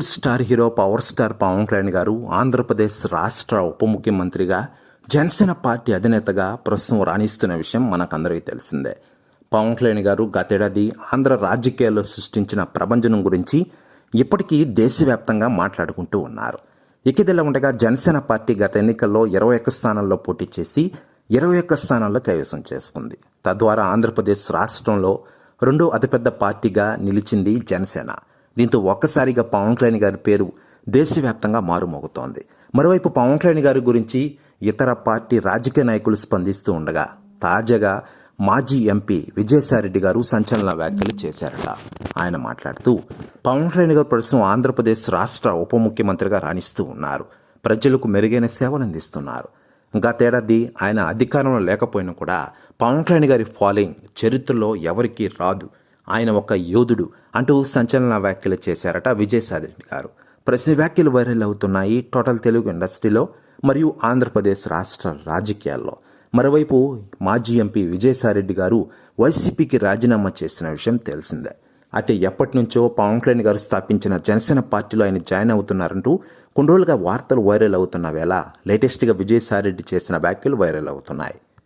Bollywood star hero power star Pawan Kalyan garu Andhra Pradesh రాష్ట్ర ఉప ముఖ్యమంత్రిగా జనసేన పార్టీ అధినేతగా ప్రస్తుతం రాణిస్తున్న విషయం మనకందరికీ తెలిసిందే. పవన్ కళ్యాణ్ గారు గతేడాది ఆంధ్ర రాజకీయాల్లో సృష్టించిన ప్రభంజనం గురించి ఇప్పటికీ దేశవ్యాప్తంగా మాట్లాడుకుంటూ ఉన్నారు. ఇకిదిలా ఉండగా జనసేన పార్టీ గత ఎన్నికల్లో 21 స్థానాల్లో పోటీ చేసి 21 స్థానాల్లో కైవసం చేసుకుంది. తద్వారా ఆంధ్రప్రదేశ్ రాష్ట్రంలో రెండో అతిపెద్ద పార్టీగా నిలిచింది జనసేన. దీంతో ఒక్కసారిగా పవన్ కళ్యాణ్ గారి పేరు దేశవ్యాప్తంగా మారుమోగుతోంది. మరోవైపు పవన్ కళ్యాణ్ గారి గురించి ఇతర పార్టీ రాజకీయ నాయకులు స్పందిస్తూ ఉండగా తాజాగా మాజీ ఎంపీ విజయసాయిరెడ్డి గారు సంచలన వ్యాఖ్యలు చేశారట. ఆయన మాట్లాడుతూ పవన్ కళ్యాణ్ గారు ప్రస్తుతం ఆంధ్రప్రదేశ్ రాష్ట్ర ఉప ముఖ్యమంత్రిగా రాణిస్తూ ఉన్నారు. ప్రజలకు మెరుగైన సేవలు అందిస్తున్నారు. గతేడాది ఆయన అధికారంలో లేకపోయినా కూడా పవన్ కళ్యాణ్ గారి ఫాలోయింగ్ చరిత్రలో ఎవరికీ రాదు. ఆయన ఒక యోధుడు అంటూ సంచలన వ్యాఖ్యలు చేశారట విజయసాయిరెడ్డి గారు. ప్రతి వ్యాఖ్యలు వైరల్ అవుతున్నాయి టోటల్ తెలుగు ఇండస్ట్రీలో మరియు ఆంధ్రప్రదేశ్ రాష్ట్ర రాజకీయాల్లో. మరోవైపు మాజీ ఎంపీ విజయసాయిరెడ్డి గారు వైసీపీకి రాజీనామా చేసిన విషయం తెలిసిందే. అయితే ఎప్పటి నుంచో పవన్ కళ్యాణ్ గారు స్థాపించిన జనసేన పార్టీలో ఆయన జాయిన్ అవుతున్నారంటూ కొన్ని రోజులుగా వార్తలు వైరల్ అవుతున్న వేళ లేటెస్ట్గా విజయసాయిరెడ్డి చేసిన వ్యాఖ్యలు వైరల్ అవుతున్నాయి.